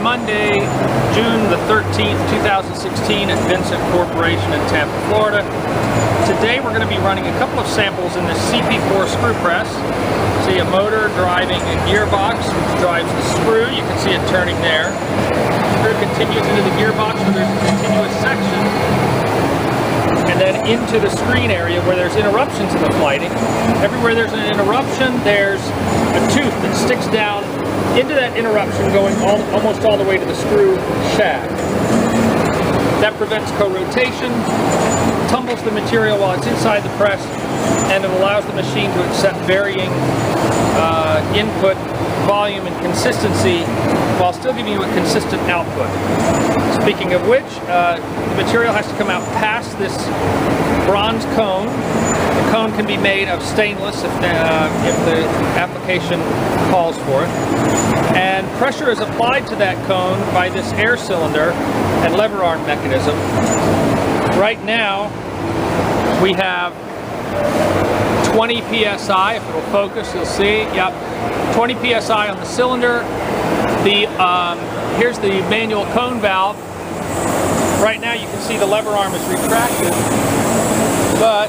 Monday, June the 13th, 2016 at Vincent Corporation in Tampa, Florida. Today we're going to be running a couple of samples in the CP4 screw press. See a motor driving a gearbox which drives the screw. You can see it turning there. The screw continues into the gearbox where there's a continuous section, and then into the screen area where there's interruptions in the flighting. Everywhere there's an interruption, there's a tooth that sticks down into that interruption, going almost all the way to the screw shaft. That prevents co-rotation, tumbles the material while it's inside the press, and it allows the machine to accept varying input, volume, and consistency while still giving you a consistent output. Speaking of which, the material has to come out past this bronze cone. The cone can be made of stainless if the application calls for it. And pressure is applied to that cone by this air cylinder and lever arm mechanism. Right now, we have 20 psi. If it'll focus, you'll see. Yep, 20 psi on the cylinder. Here's the manual cone valve. Right now, you can see the lever arm is retracted, but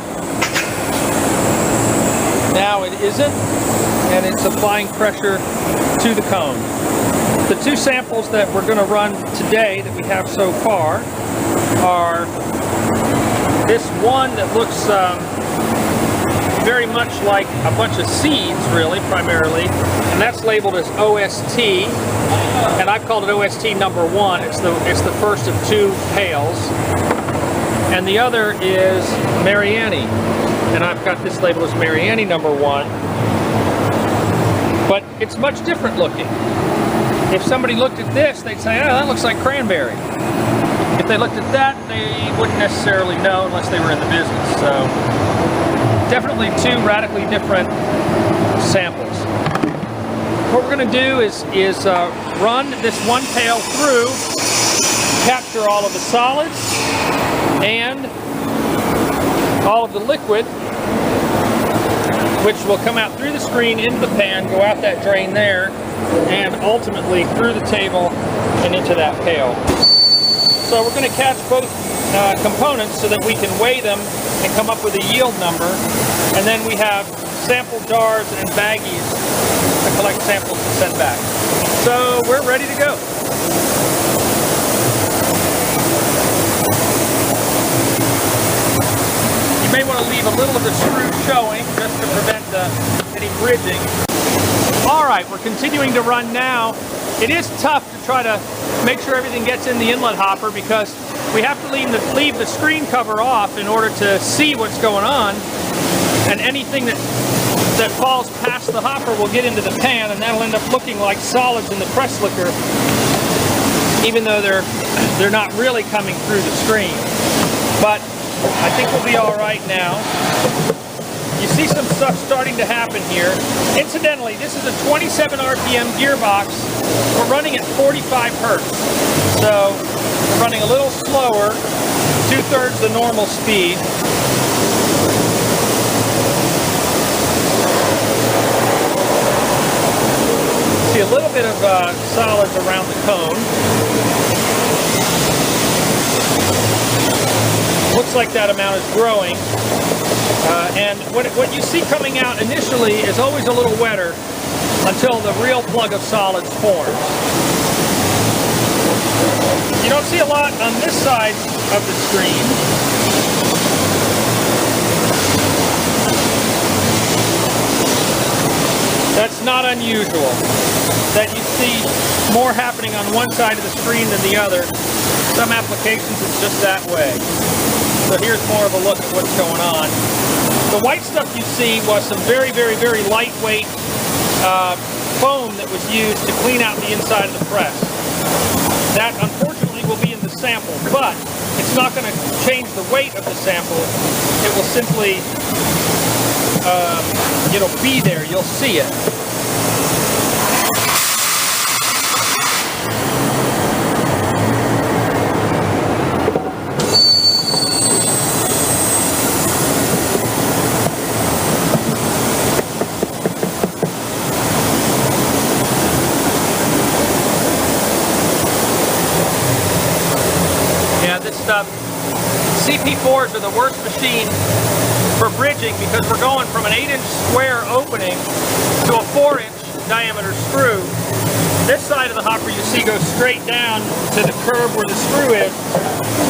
now it isn't, and it's applying pressure to the cone. The two samples that we're going to run today that we have so far are this one that looks very much like a bunch of seeds, really, primarily, and that's labeled as OST, and I've called it OST number 1. It's the first of two pails, and the other is Mariani, and I've got this labeled as Mariani number 1, but it's much different looking. If somebody looked at this, they'd say, oh, that looks like cranberry. If they looked at that, they wouldn't necessarily know unless they were in the business. So definitely two radically different samples. What we're going to do is run this one pail through, capture all of the solids and all of the liquid, which will come out through the screen into the pan, go out that drain there, and ultimately through the table and into that pail. So we're going to catch both components so that we can weigh them and come up with a yield number, and then we have sample jars and baggies to collect samples to send back. So we're ready to go. You may want to leave a little of the screw showing just to prevent any bridging. Alright, we're continuing to run now. It is tough to try to make sure everything gets in the inlet hopper because we have to leave the screen cover off in order to see what's going on, and anything that falls past the hopper will get into the pan, and that'll end up looking like solids in the press slicker, even though they're not really coming through the screen. But I think we'll be all right now. You see some stuff starting to happen here. Incidentally, this is a 27 RPM gearbox. We're running at 45 Hertz. So we're running a little slower, 2/3 the normal speed. See a little bit of solids around the cone. Looks like that amount is growing. And what you see coming out initially is always a little wetter until the real plug of solids forms. You don't see a lot on this side of the screen. That's not unusual, that you see more happening on one side of the screen than the other. Some applications it's just that way. So here's more of a look at what's going on. The white stuff you see was some very, very, very lightweight foam that was used to clean out the inside of the press. That unfortunately will be in the sample, but it's not going to change the weight of the sample. It will simply, it'll be there. You'll see it. stuff. CP4s are the worst machine for bridging because we're going from an 8-inch square opening to a 4-inch diameter screw. This side of the hopper you see goes straight down to the curve where the screw is,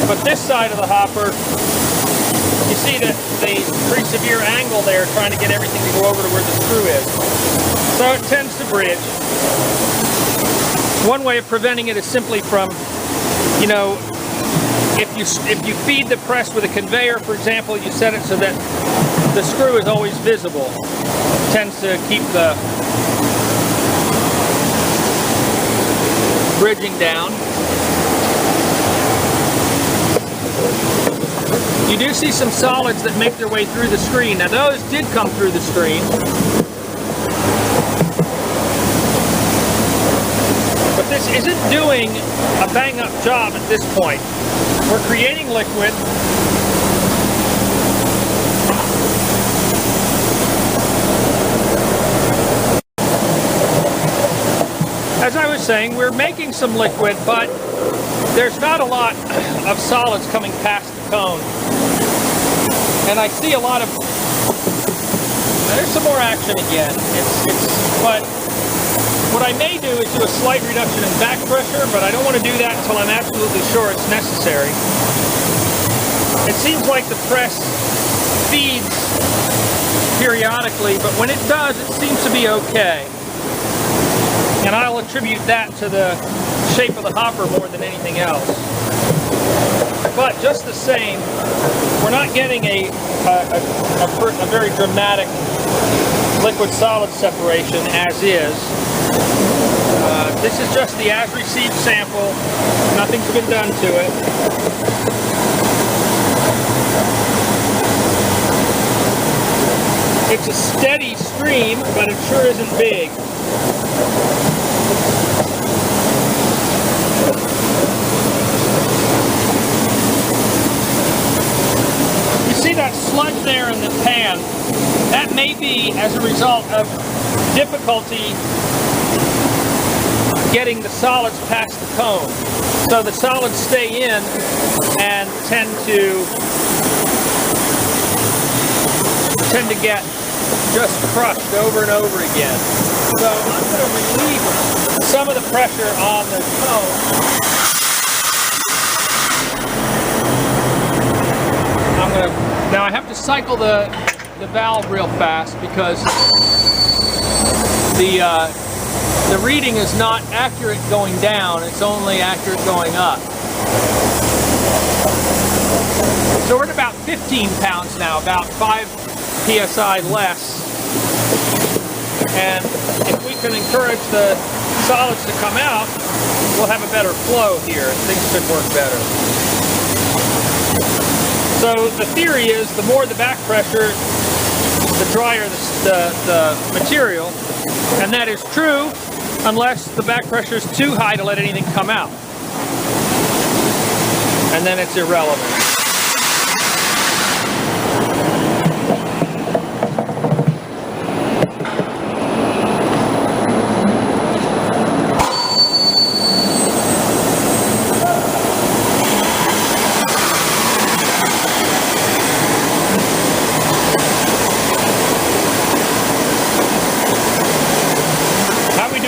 but this side of the hopper, you see that the pretty severe angle there trying to get everything to go over to where the screw is. So it tends to bridge. One way of preventing it is simply from, you know, if you feed the press with a conveyor, for example, you set it so that the screw is always visible. It tends to keep the bridging down. You do see some solids that make their way through the screen. Now those did come through the screen. But this isn't doing a bang-up job at this point. We're creating liquid. As I was saying, we're making some liquid, but there's not a lot of solids coming past the cone. And I see a lot of... There's some more action again. But what I may do is do a slight reduction in back pressure, but I don't want to do that until I'm absolutely sure it's necessary. It seems like the press feeds periodically, but when it does, it seems to be okay. And I'll attribute that to the shape of the hopper more than anything else. But just the same, we're not getting a very dramatic liquid-solid separation as is. This is just the as-received sample. Nothing's been done to it. It's a steady stream, but it sure isn't big. You see that sludge there in the pan? That may be as a result of difficulty getting the solids past the cone. So the solids stay in and tend to get just crushed over and over again. So I'm going to relieve some of the pressure on the cone. Now I have to cycle the valve real fast because the reading is not accurate going down, it's only accurate going up. So we're at about 15 pounds now, about 5 psi less. And if we can encourage the solids to come out, we'll have a better flow here and things should work better. So the theory is the more the back pressure, the drier the material, and that is true unless the back pressure is too high to let anything come out. And then it's irrelevant.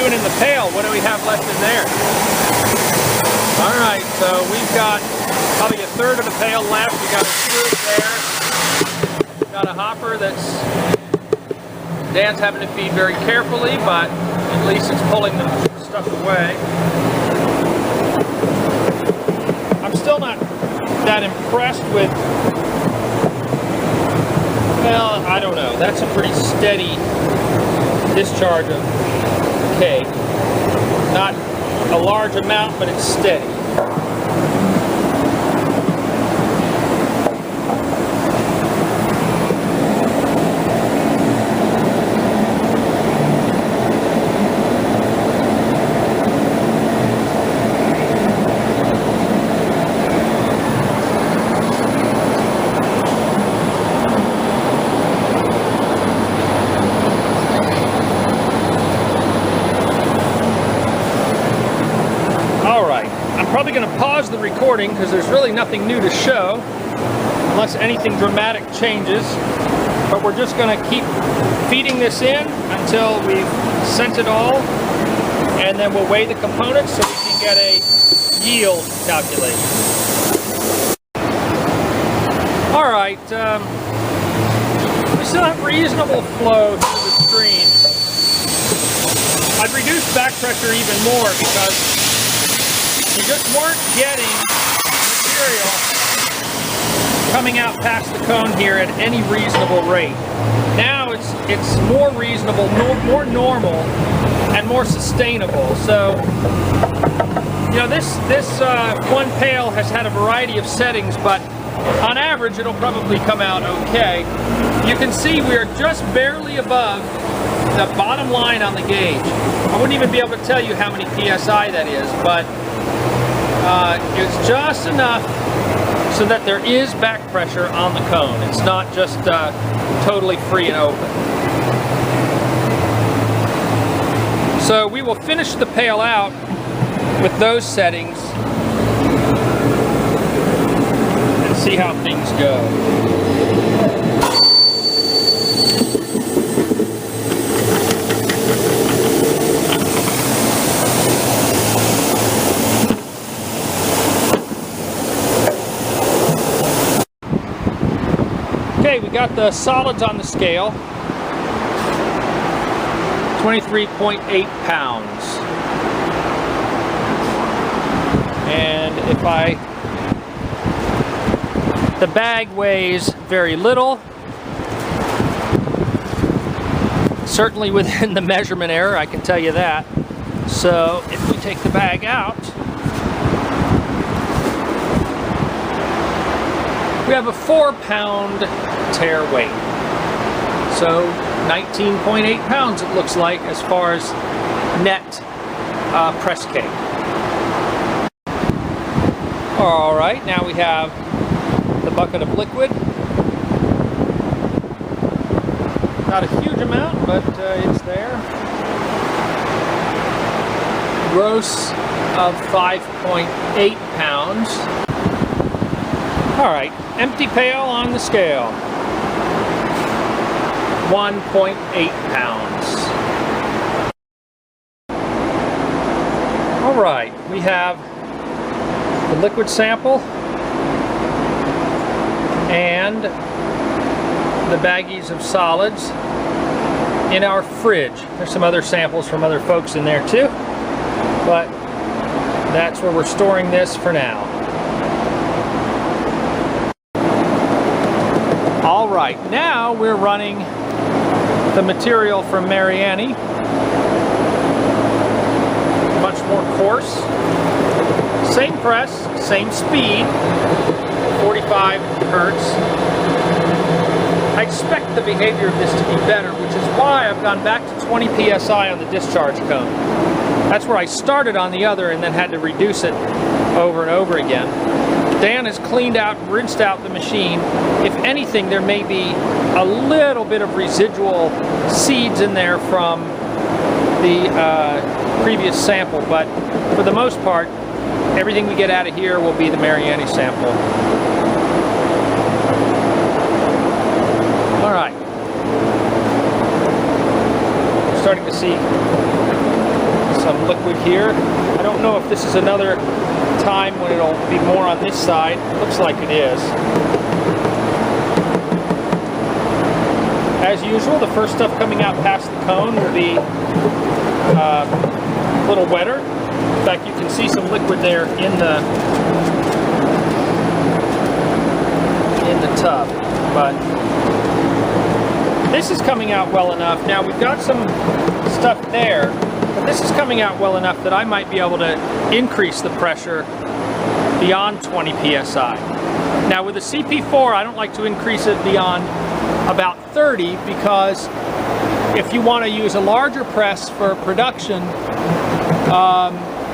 In the pail, what do we have left in there? Alright, so we've got probably a third of the pail left. We got a screw there. We've got a hopper that's Dan's having to feed very carefully, but at least it's pulling the stuff away. I'm still not that impressed with, well, I don't know. That's a pretty steady discharge of cake. Not a large amount, but it's steady. Probably going to pause the recording because there's really nothing new to show unless anything dramatic changes. But we're just going to keep feeding this in until we've sent it all, and then we'll weigh the components so we can get a yield calculation. Alright, we still have reasonable flow through the stream. I've reduced back pressure even more because you just weren't getting material coming out past the cone here at any reasonable rate. Now it's more reasonable, more normal, and more sustainable. So, you know, this one pail has had a variety of settings, but on average it'll probably come out okay. You can see we are just barely above the bottom line on the gauge. I wouldn't even be able to tell you how many PSI that is, but it's just enough so that there is back pressure on the cone. It's not just totally free and open. So we will finish the pail out with those settings and see how things go. Okay, we got the solids on the scale. 23.8 pounds. And the bag weighs very little. Certainly within the measurement error, I can tell you that. So if we take the bag out, we have a 4-pound tare weight. So 19.8 pounds it looks like as far as net press cake. Alright, now we have the bucket of liquid. Not a huge amount, but it's there. Gross of 5.8 pounds. Alright, empty pail on the scale. 1.8 pounds. Alright, we have the liquid sample and the baggies of solids in our fridge. There's some other samples from other folks in there too, but that's where we're storing this for now. Alright, now we're running the material from Mariani. Much more coarse. Same press, same speed, 45 hertz. I expect the behavior of this to be better, which is why I've gone back to 20 PSI on the discharge cone. That's where I started on the other and then had to reduce it over and over again. Dan has cleaned out, rinsed out the machine. If anything, there may be a little bit of residual seeds in there from the previous sample, but for the most part, everything we get out of here will be the Mariani sample. All right. Starting to see some liquid here. I don't know if this is another time when it'll be more on this side. Looks like it is. As usual, the first stuff coming out past the cone will be a little wetter. In fact, you can see some liquid there in the tub. But this is coming out well enough. Now we've got some stuff there, but this is coming out well enough that I might be able to increase the pressure beyond 20 PSI. Now with the CP4, I don't like to increase it beyond about 30 because if you want to use a larger press for production,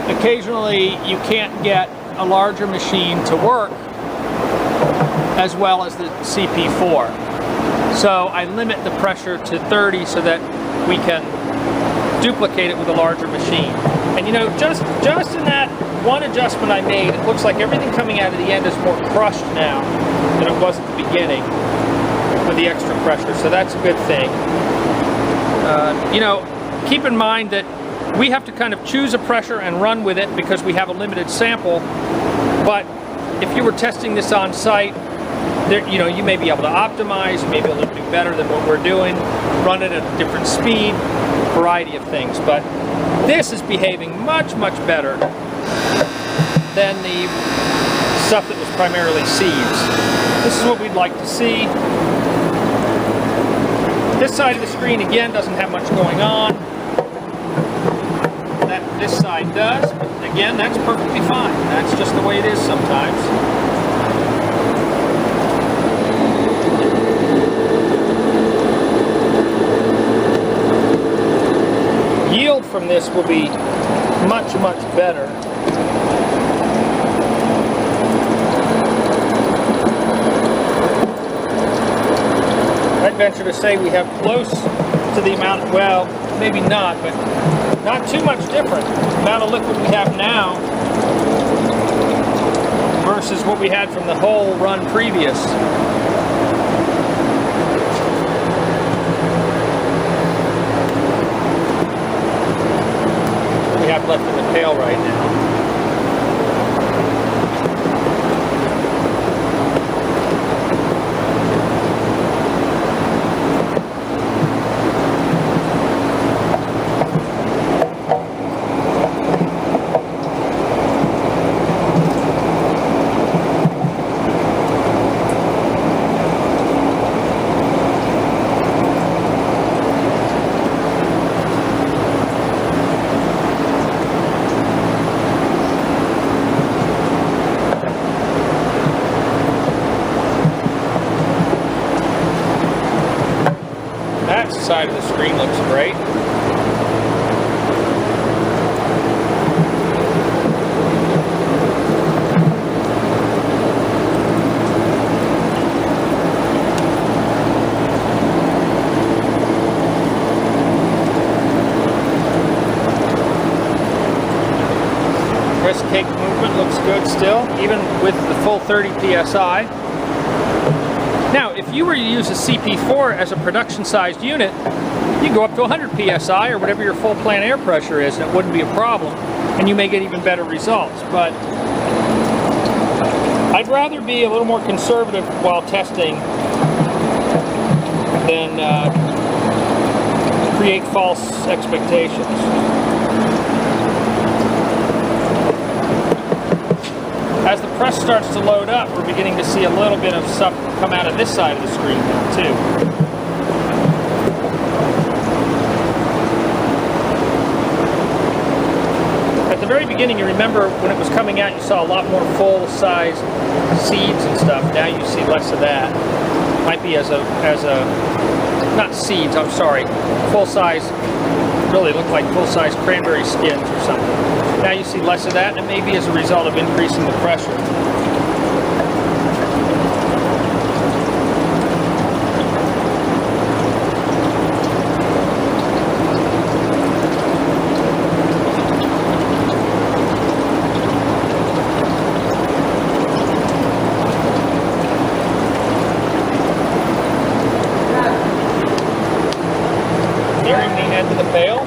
occasionally you can't get a larger machine to work as well as the CP4. So I limit the pressure to 30 so that we can duplicate it with a larger machine. And you know, just in that one adjustment I made. It looks like everything coming out of the end is more crushed now than it was at the beginning with the extra pressure, so that's a good thing. You know, keep in mind that we have to kind of choose a pressure and run with it because we have a limited sample, but if you were testing this on site, you know, you may be able to optimize, you may be able to do better than what we're doing, run it at a different speed, variety of things. But this is behaving much, much better than the stuff that was primarily seeds. This is what we'd like to see. This side of the screen, again, doesn't have much going on. This side does, but again, that's perfectly fine. That's just the way it is sometimes. Yield from this will be much, much better. I'd venture to say we have close to the amount, well, maybe not, but not too much different. The amount of liquid we have now versus what we had from the whole run previous. We have left in the pail right now. Side of the screen looks great. Press cake movement looks good still, even with the full 30 psi. Now, if you were to use a CP4 as a production-sized unit, you go up to 100 psi or whatever your full plant air pressure is, and it wouldn't be a problem, and you may get even better results. But I'd rather be a little more conservative while testing than create false expectations. As the press starts to load up, we're beginning to see a little bit of stuff come out of this side of the screen now, too. At the very beginning, you remember when it was coming out, you saw a lot more full-size seeds and stuff. Now you see less of that. Might be as a not seeds, I'm sorry, full-size, really look like full-size cranberry skins or something. Now you see less of that, and it may be as a result of increasing the pressure. Nearing the end of the pail.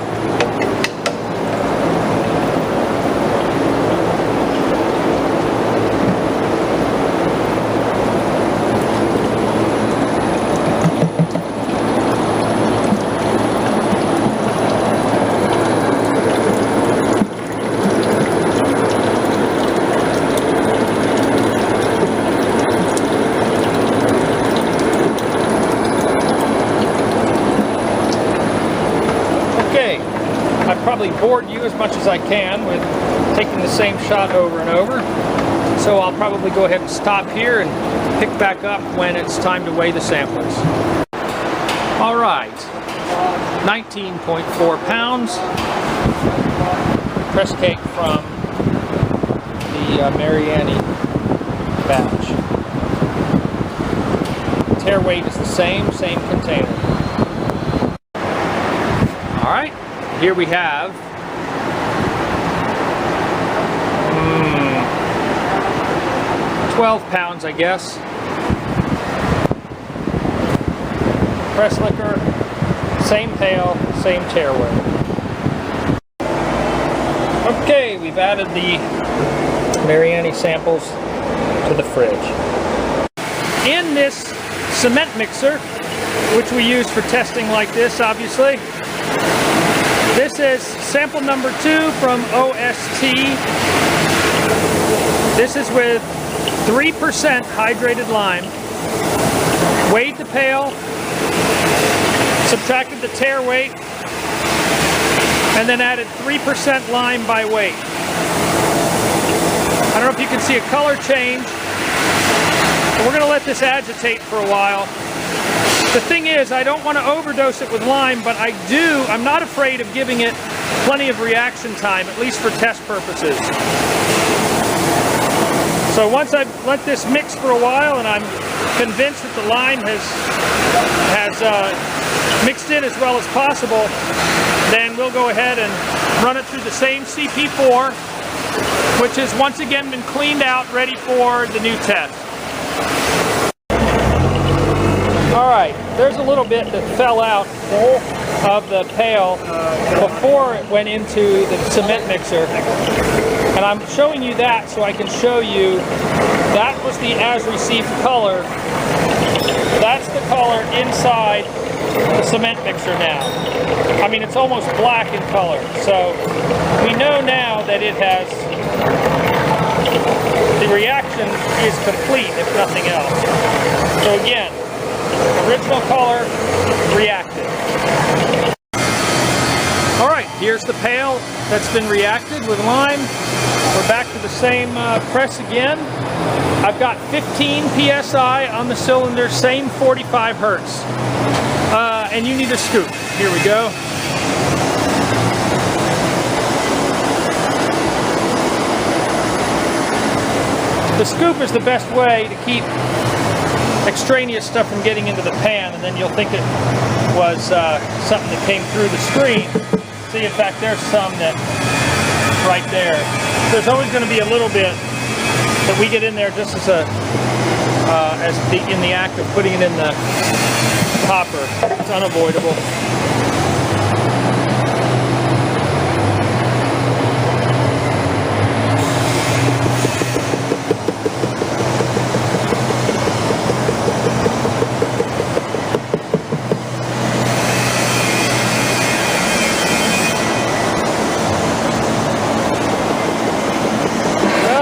Probably bored you as much as I can with taking the same shot over and over. So I'll probably go ahead and stop here and pick back up when it's time to weigh the samples. All right, 19.4 pounds. Press cake from the Mariani batch. Tare weight is the same container. All right. Here we have 12 pounds, I guess. Press liquor, same pail, same tare weight. Okay, we've added the Mariani samples to the fridge. In this cement mixer, which we use for testing like this, obviously, this is sample number 2 from OST. This is with 3% hydrated lime. Weighed the pail, subtracted the tare weight, and then added 3% lime by weight. I don't know if you can see a color change, but we're going to let this agitate for a while. The thing is, I don't want to overdose it with lime, but I'm not afraid of giving it plenty of reaction time, at least for test purposes. So once I've let this mix for a while and I'm convinced that the lime has mixed in as well as possible, then we'll go ahead and run it through the same CP4, which has once again been cleaned out, ready for the new test. Alright, there's a little bit that fell out of the pail before it went into the cement mixer. And I'm showing you that so I can show you that was the as received color. That's the color inside the cement mixer now. I mean, it's almost black in color. So we know now that it has, the reaction is complete, if nothing else. So again, original color, reacted. Alright, here's the pail that's been reacted with lime. We're back to the same press again. I've got 15 psi on the cylinder, same 45 hertz. And you need a scoop. Here we go. The scoop is the best way to keep extraneous stuff from getting into the pan, and then you'll think it was something that came through the screen. See, in fact, there's some that right there. There's always going to be a little bit that we get in there just as in the act of putting it in the hopper. It's unavoidable.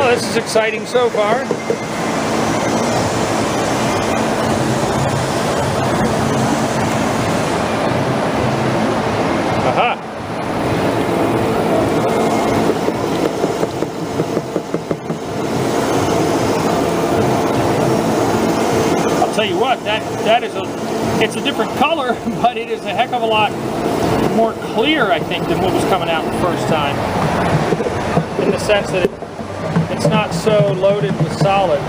This is exciting so far. Aha! I'll tell you what, it's a different color, but it is a heck of a lot more clear, I think, than what was coming out the first time. In the sense that it's not so loaded with solids.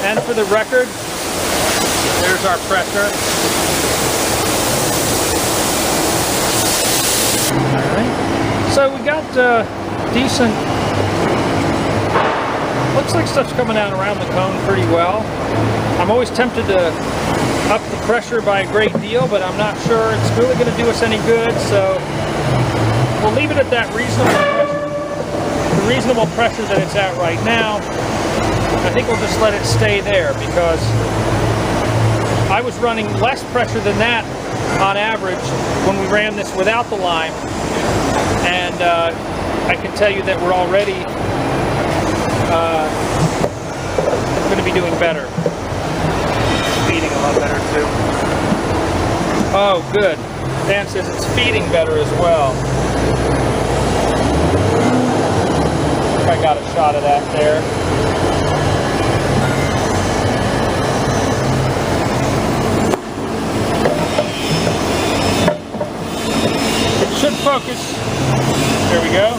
And for the record, there's our pressure. So we got decent, looks like stuff's coming out around the cone pretty well. I'm always tempted to up the pressure by a great deal, but I'm not sure it's really going to do us any good, so we'll leave it at that reasonable pressure. The reasonable pressure that it's at right now, I think we'll just let it stay there, because I was running less pressure than that on average when we ran this without the lime, and I can tell you that we're already going to be doing better. Feeding a lot better too. Oh, good. Dan says it's feeding better as well. I got a shot of that there. focus. There we go.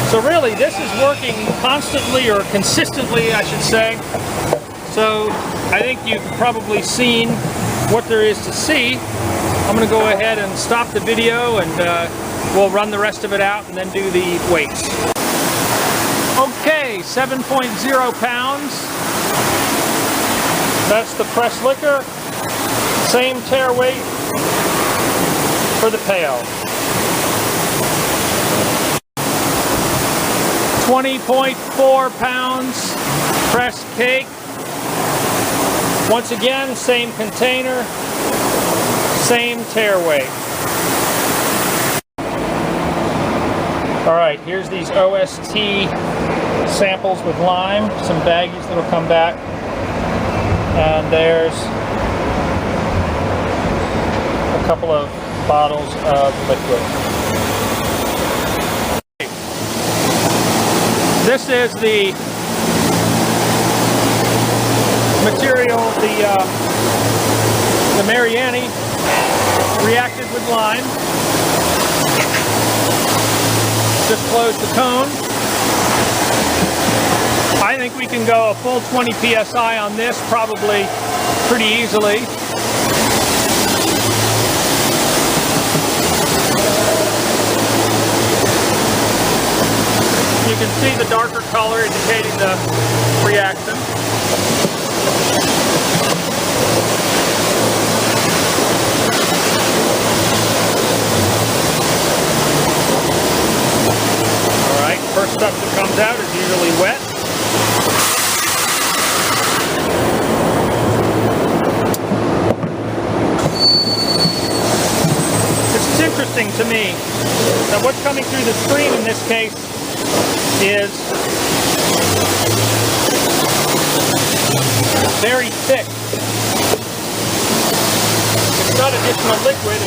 So really, this is working constantly, or consistently, I should say. So I think you've probably seen what there is to see. I'm going to go ahead and stop the video, and we'll run the rest of it out and then do the weights. Okay, 7.0 pounds. That's the press liquor. Same tare weight for the pail. 20.4 pounds pressed cake. Once again, same container, same tare weight. All right, here's these OST samples with lime, some baggies that'll come back. And there's a couple of bottles of liquid. This is the material, the Mariani reacted with lime. Just close the cone. I think we can go a full 20 psi on this probably pretty easily. You can see the darker color indicating the reaction. All right, first stuff that comes out is usually wet. This is interesting to me. Now what's coming through the screen in this case is very thick. It's not additional liquid.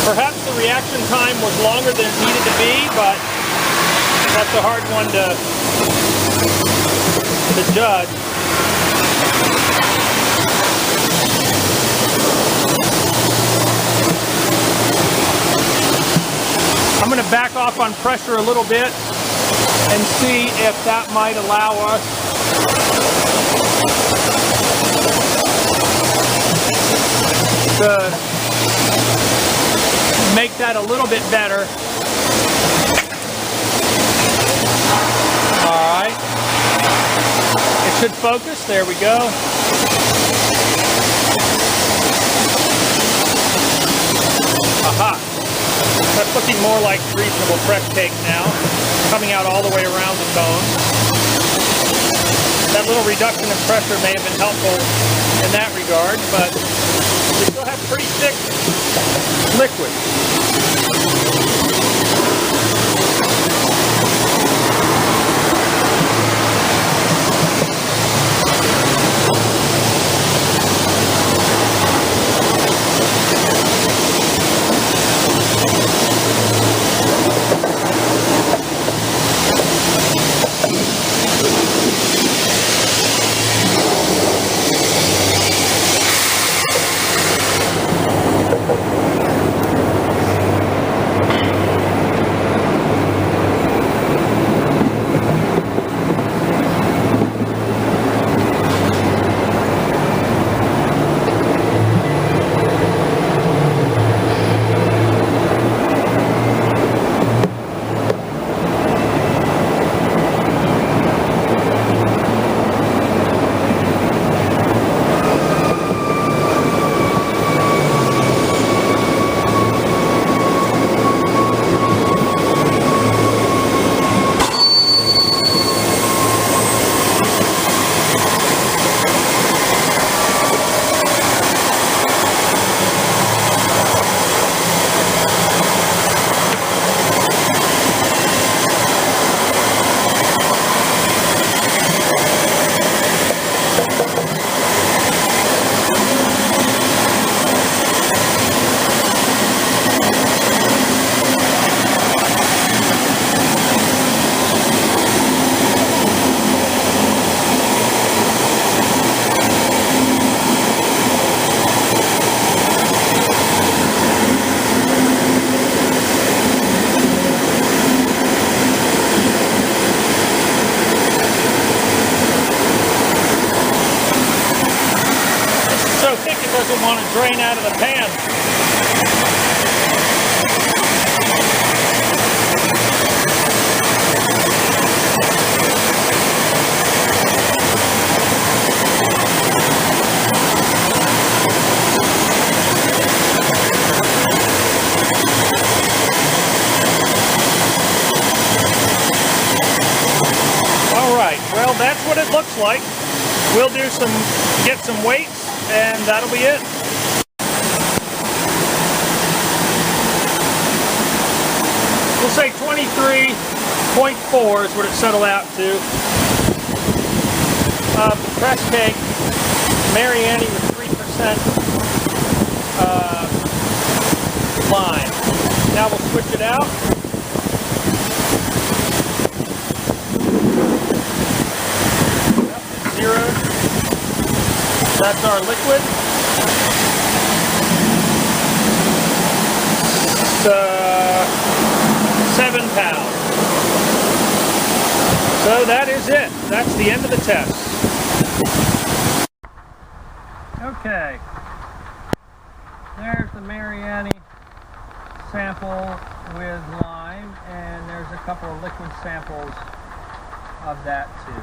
Perhaps the reaction time was longer than it needed to be, but that's a hard one to judge. I'm going to back off on pressure a little bit and see if that might allow us to make that a little bit better. All right. It should focus. There we go. Aha. That's looking more like reasonable press cake now, coming out all the way around the cone. That little reduction in pressure may have been helpful in that regard, but we still have pretty thick liquid. want to drain out of the pan. Well, that's what it looks like. We'll get some weights, and that'll be it. We'll say 23.4 is what it settled out to. Press cake, Mary Annie with 3% lime. Now we'll switch it out. That's our liquid. 7 pounds. So that is it. That's the end of the test. Okay. There's the Mary Annie sample with lime, and there's a couple of liquid samples of that too.